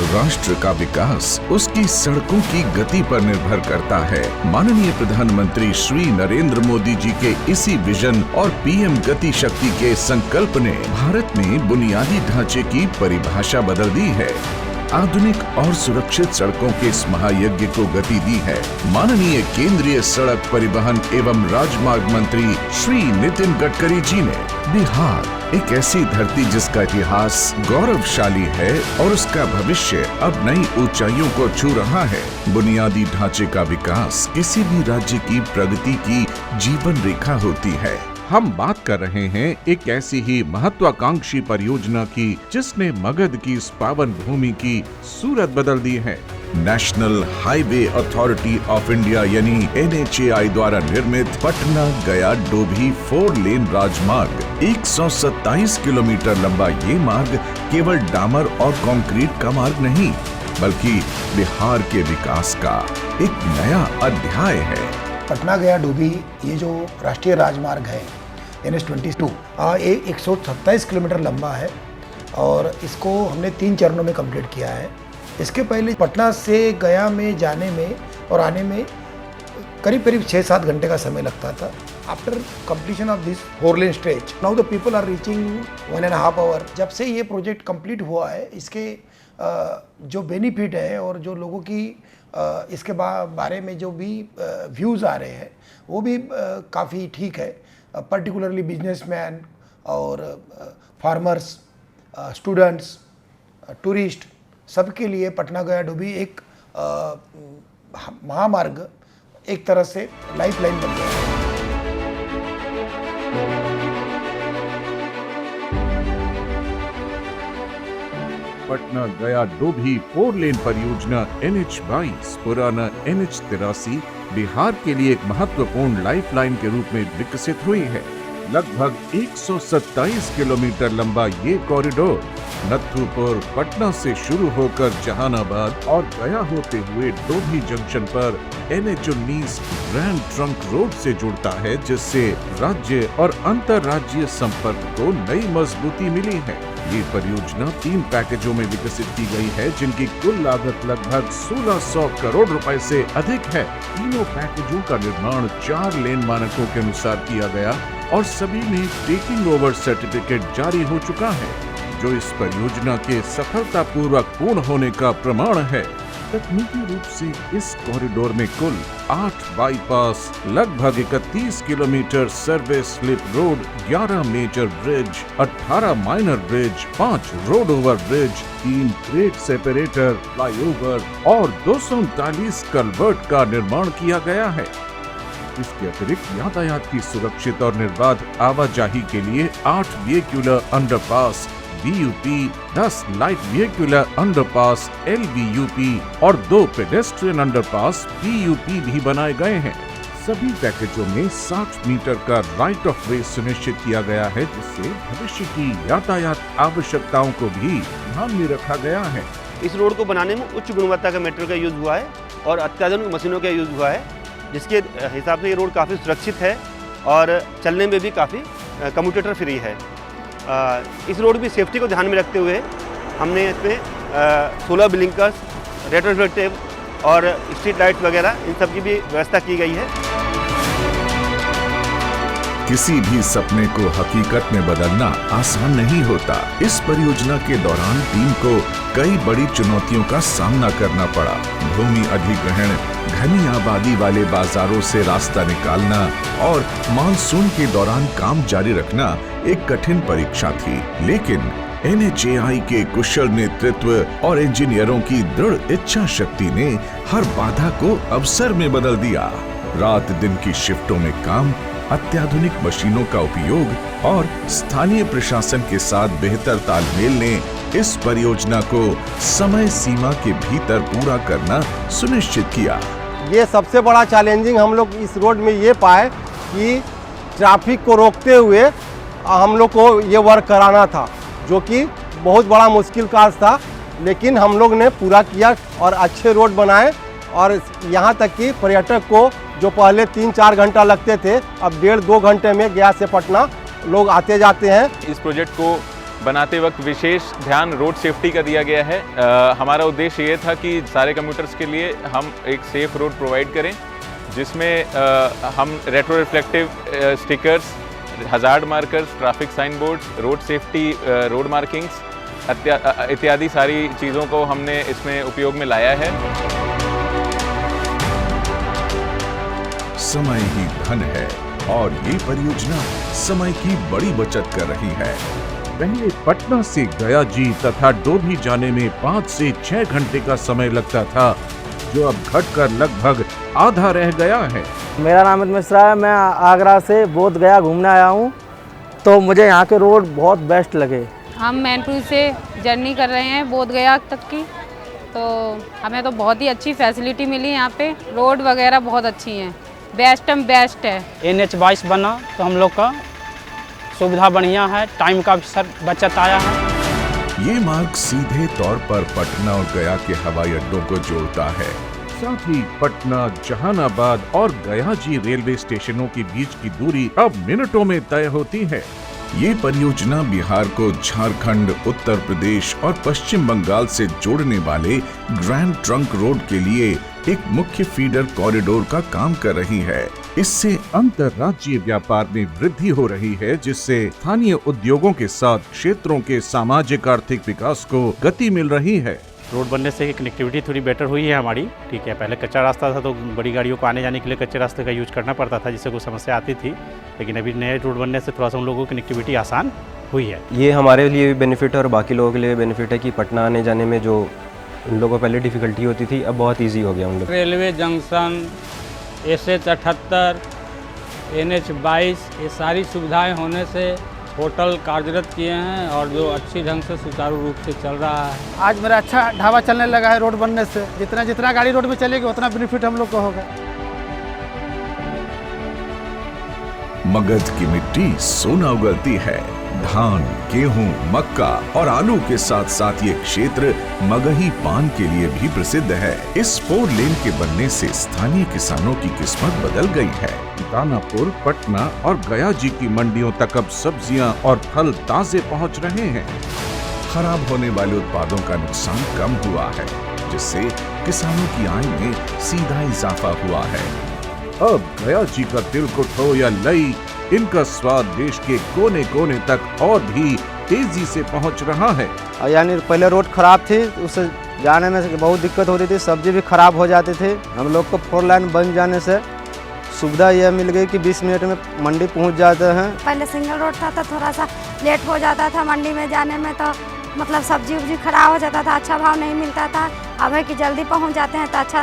राष्ट्र का विकास उसकी सड़कों की गति पर निर्भर करता है। माननीय प्रधानमंत्री श्री नरेंद्र मोदी जी के इसी विजन और पीएम गति शक्ति के संकल्प ने भारत में बुनियादी ढांचे की परिभाषा बदल दी है। आधुनिक और सुरक्षित सड़कों के इस महायज्ञ को गति दी है माननीय केंद्रीय सड़क परिवहन एवं राजमार्ग मंत्री श्री नितिन गडकरी जी ने। बिहार एक ऐसी धरती जिसका इतिहास गौरवशाली है और उसका भविष्य अब नई ऊंचाइयों को छू रहा है। बुनियादी ढांचे का विकास किसी भी राज्य की प्रगति की जीवन रेखा होती है। हम बात कर रहे हैं एक ऐसी ही महत्वाकांक्षी परियोजना की जिसने मगध की इस पावन भूमि की सूरत बदल दी है। National highway authority of India यानी NHAI द्वारा निर्मित पटना गया डोभी 4 लेन राजमार्ग 127 किलोमीटर लंबा ये मार्ग केवल डामर और कंक्रीट का मार्ग नहीं बल्कि बिहार के विकास का एक नया अध्याय है। पटना गया डोभी ये जो राष्ट्रीय राजमार्ग है NH-22 ये 127 किलोमीटर लंबा है और इसको हमने 3 चरणों में कंप्लीट किया है। इसके पहले पटना से गया में जाने में और आने में करीब 6-7 घंटे का समय लगता था। After completion of this 4 lane stretch now the people are reaching 1.5 hour. जब से ये प्रोजेक्ट कंप्लीट हुआ है इसके जो बेनिफिट है और जो लोगों की इसके बारे में जो भी व्यूज़ आ रहे हैं वो भी काफ़ी ठीक है। पर्टिकुलरली बिजनेसमैन और फार्मर्स, स्टूडेंट्स, टूरिस्ट सबके लिए पटना गया डोभी एक महामार्ग एक तरह से लाइफलाइन बन गया है। पटना गया डोभी 4 लेन परियोजना NH-22 पुराना NH-83 बिहार के लिए एक महत्वपूर्ण लाइफलाइन के रूप में विकसित हुई है। लगभग 127 किलोमीटर लंबा ये कॉरिडोर नथुपुर पटना से शुरू होकर जहानाबाद और गया होते हुए डोभी जंक्शन पर NH-19 ग्रैंड ट्रंक रोड से जुड़ता है, जिससे राज्य और अंतर्राज्यीय संपर्क को नई मजबूती मिली है। ये परियोजना 3 पैकेजों में विकसित की गई है जिनकी कुल लागत लगभग 1600 करोड़ रुपए से अधिक है। तीनों पैकेजों का निर्माण 4 लेन मानकों के अनुसार किया गया और सभी में टेकिंग ओवर सर्टिफिकेट जारी हो चुका है, जो इस परियोजना के सफलतापूर्वक पूर्ण होने का प्रमाण है। तकनीकी रूप से इस कॉरिडोर में कुल 8 बाईपास, लगभग 31 kilometre service slip road, 11 major bridge, 18 minor bridge, 5 road over bridge, 3 grade separator, flyover और 239 कलवर्ट का निर्माण किया गया है। इसके अतिरिक्त यातायात की सुरक्षित और निर्बाध आवाजाही के लिए 8 vehicular underpass VUP, 10 light vehicular underpass LVUP और 2 पेडेस्ट्रियन अंडरपास PUP भी बनाए गए हैं। सभी पैकेजों में 60 मीटर का राइट ऑफ वे सुनिश्चित किया गया है, जिससे भविष्य की यातायात आवश्यकताओं को भी ध्यान में रखा गया है। इस रोड को बनाने में उच्च गुणवत्ता का मेटेरियल का यूज हुआ है और अत्याधुनिक मशीनों का यूज हुआ है, जिसके हिसाब से ये रोड काफ़ी सुरक्षित है और चलने में भी काफ़ी कम्यूटेटर फ्री है। इस रोड की सेफ्टी को ध्यान में रखते हुए हमने इसमें 16 ब्लिंकर्स, रेट्रोस्पेक्टिव और स्ट्रीट लाइट वगैरह इन सब की भी व्यवस्था की गई है। किसी भी सपने को हकीकत में बदलना आसान नहीं होता। इस परियोजना के दौरान टीम को कई बड़ी चुनौतियों का सामना करना पड़ा। भूमि अधिग्रहण, घनी आबादी वाले बाजारों से रास्ता निकालना और मानसून के दौरान काम जारी रखना एक कठिन परीक्षा थी, लेकिन NHAI के कुशल नेतृत्व और इंजीनियरों की दृढ़ इच्छा शक्ति ने हर बाधा को अवसर में बदल दिया। रात दिन की शिफ्टों में काम, अत्याधुनिक मशीनों का उपयोग और स्थानीय प्रशासन के साथ बेहतर तालमेल ने इस परियोजना को समय सीमा के भीतर पूरा करना सुनिश्चित किया। ये सबसे बड़ा चैलेंजिंग हम लोग इस रोड में ये पाए कि ट्रैफिक को रोकते हुए हम लोग को ये वर्क कराना था, जो कि बहुत बड़ा मुश्किल कार्य था, लेकिन हम लोग ने पूरा किया और अच्छे रोड बनाए। और यहाँ तक कि पर्यटक को जो पहले 3-4 घंटा लगते थे, अब 1.5-2 घंटे में गया से पटना लोग आते जाते हैं। इस प्रोजेक्ट को बनाते वक्त विशेष ध्यान रोड सेफ्टी का दिया गया है। हमारा उद्देश्य ये था कि सारे कम्यूटर्स के लिए हम एक सेफ रोड प्रोवाइड करें, जिसमें हम retro reflective stickers, hazard markers, traffic sign boards, road safety road markings इत्यादि सारी चीज़ों को हमने इसमें उपयोग में लाया है। समय ही धन है और ये परियोजना समय की बड़ी बचत कर रही है। पहले पटना से गया जी तथा डोभी जाने में 5 से 6 घंटे का समय लगता था, जो अब घटकर लगभग आधा रह गया है। मेरा नाम अमित मिश्रा है। मैं आगरा से बोध गया घूमने आया हूँ, तो मुझे यहाँ के रोड बहुत बेस्ट लगे। हम मैनपुर से जर्नी कर रहे हैं बोध गया तक की, तो हमें तो बहुत ही अच्छी फैसिलिटी मिली यहाँ पे। रोड वगैरह बहुत अच्छी हैं, बेस्ट है। NH-22 बना तो हम लोग का सुविधा बढ़िया है, टाइम का भी सर बचत आया है। ये मार्ग सीधे तौर पर पटना और गया के हवाई अड्डों को जोड़ता है। साथ ही पटना, जहानाबाद और गया जी रेलवे स्टेशनों के बीच की दूरी अब मिनटों में तय होती है। ये परियोजना बिहार को झारखंड, उत्तर प्रदेश और पश्चिम बंगाल से जोड़ने वाले ग्रैंड ट्रंक रोड के लिए एक मुख्य फीडर कॉरिडोर का काम कर रही है। इससे अंतर्राज्यीय व्यापार में वृद्धि हो रही है, जिससे स्थानीय उद्योगों के साथ क्षेत्रों के सामाजिक आर्थिक विकास को गति मिल रही है। रोड बनने से कनेक्टिविटी थोड़ी बेटर हुई है हमारी, ठीक है। पहले कच्चा रास्ता था तो बड़ी गाड़ियों को आने जाने के लिए कच्चे रास्ते का यूज करना पड़ता था, जिससे कोई समस्या आती थी, लेकिन अभी नए रोड बनने से थोड़ा सा उन लोगों को कनेक्टिविटी आसान हुई है। ये हमारे लिए भी बेनिफिट है और बाकी लोगों के लिए बेनिफिट है कि पटना आने जाने में जो उन लोगों को पहले डिफ़िकल्टी होती थी, अब बहुत ईजी हो गया उन लोग। रेलवे जंक्शन, SH-78, NH-22 ये सारी सुविधाएं होने से होटल कार्यरत किए हैं और जो अच्छी ढंग से सुचारू रूप से चल रहा है। आज मेरा अच्छा ढाबा चलने लगा है रोड बनने से। जितना गाड़ी रोड में चलेगी उतना बेनिफिट हम लोग को होगा। मगध की मिट्टी सोना उगलती है। धान, गेहूं, मक्का और आलू के साथ साथ ये क्षेत्र मगही पान के लिए भी प्रसिद्ध है। इस 4 लेन के बनने से स्थानीय किसानों की किस्मत बदल गई है। दानापुर, पटना और गया जी की मंडियों तक अब सब्जियां और फल ताजे पहुंच रहे हैं। खराब होने वाले उत्पादों का नुकसान कम हुआ है, जिससे किसानों की आय में सीधा इजाफा हुआ है। अब गया जी का तिलकुट हो या लई, इनका स्वाद देश के कोने कोने तक और भी तेजी से पहुंच रहा है। यानी पहले रोड खराब थी, उससे जाने में बहुत दिक्कत होती थी, सब्जी भी खराब हो जाती थी। हम लोग को 4 लाइन बन जाने से सुविधा यह मिल गई कि 20 मिनट में मंडी पहुंच जाते हैं। पहले सिंगल रोड था तो थोड़ा सा लेट हो जाता था मंडी में जाने में, तो मतलब सब्जी उब्जी खराब हो जाता था, अच्छा भाव नहीं मिलता था। अब है कि जल्दी पहुंच जाते हैं तो अच्छा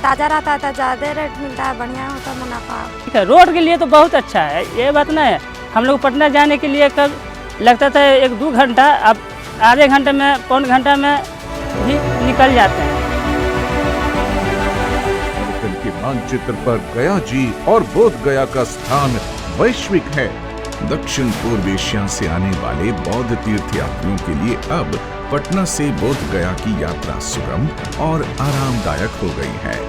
ताज़ा रहता था, ज़्यादा रेट मिलता है, बढ़िया होता मुनाफा। ठीक है, रोड के लिए तो बहुत अच्छा है, ये बात नहीं है। हम लोग पटना जाने के लिए कब लगता था 1-2 घंटा, अब आधे घंटे में, पौन घंटा में भी निकल जाते हैं। के मानचित्र पर गया जी और बोध गया का स्थान वैश्विक है। दक्षिण पूर्व एशिया से आने वाले बौद्ध तीर्थ यात्रियों के लिए अब पटना से बोध गया की यात्रा सुगम और आरामदायक हो गई है।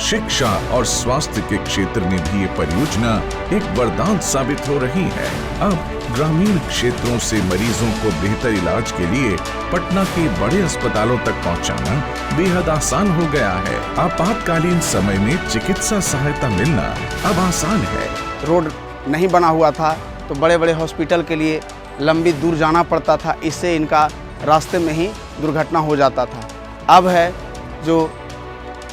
शिक्षा और स्वास्थ्य के क्षेत्र में भी ये परियोजना एक वरदान साबित हो रही है। अब ग्रामीण क्षेत्रों से मरीजों को बेहतर इलाज के लिए पटना के बड़े अस्पतालों तक पहुंचाना बेहद आसान हो गया है। आपातकालीन समय में चिकित्सा सहायता मिलना अब आसान है। रोड नहीं बना हुआ था तो बड़े बड़े हॉस्पिटल के लिए लंबी दूर जाना पड़ता था, इससे इनका रास्ते में ही दुर्घटना हो जाता था। अब है जो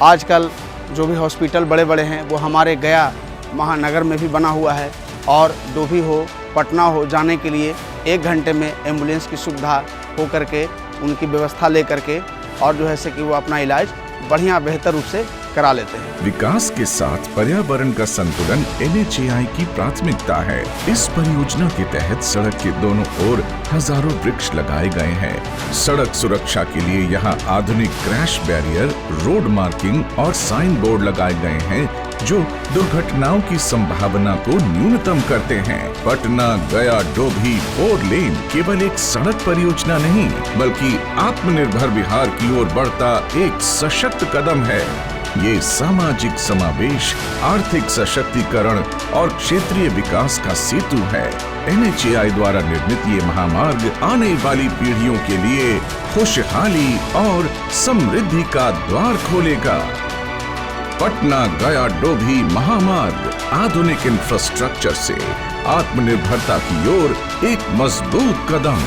आजकल जो भी हॉस्पिटल बड़े बड़े हैं वो हमारे गया महानगर में भी बना हुआ है, और डोभी हो, पटना हो, जाने के लिए 1 घंटे में एम्बुलेंस की सुविधा हो करके उनकी व्यवस्था ले करके और जो है से कि वो अपना इलाज बढ़िया बेहतर रूप से करा लेते हैं। विकास के साथ पर्यावरण का संतुलन NHAI की प्राथमिकता है। इस परियोजना के तहत सड़क के दोनों ओर हजारों वृक्ष लगाए गए हैं। सड़क सुरक्षा के लिए यहाँ आधुनिक क्रैश बैरियर, रोड मार्किंग और साइन बोर्ड लगाए गए हैं, जो दुर्घटनाओं की संभावना को न्यूनतम करते हैं। पटना गया डोभी 4 लेन केवल एक सड़क परियोजना नहीं, बल्कि आत्मनिर्भर बिहार की ओर बढ़ता एक सशक्त कदम है। ये सामाजिक समावेश, आर्थिक सशक्तिकरण और क्षेत्रीय विकास का सेतु है। NHAI द्वारा निर्मित ये महामार्ग आने वाली पीढ़ियों के लिए खुशहाली और समृद्धि का द्वार खोलेगा। पटना गया डोभी महामार्ग आधुनिक इंफ्रास्ट्रक्चर से आत्मनिर्भरता की ओर एक मजबूत कदम।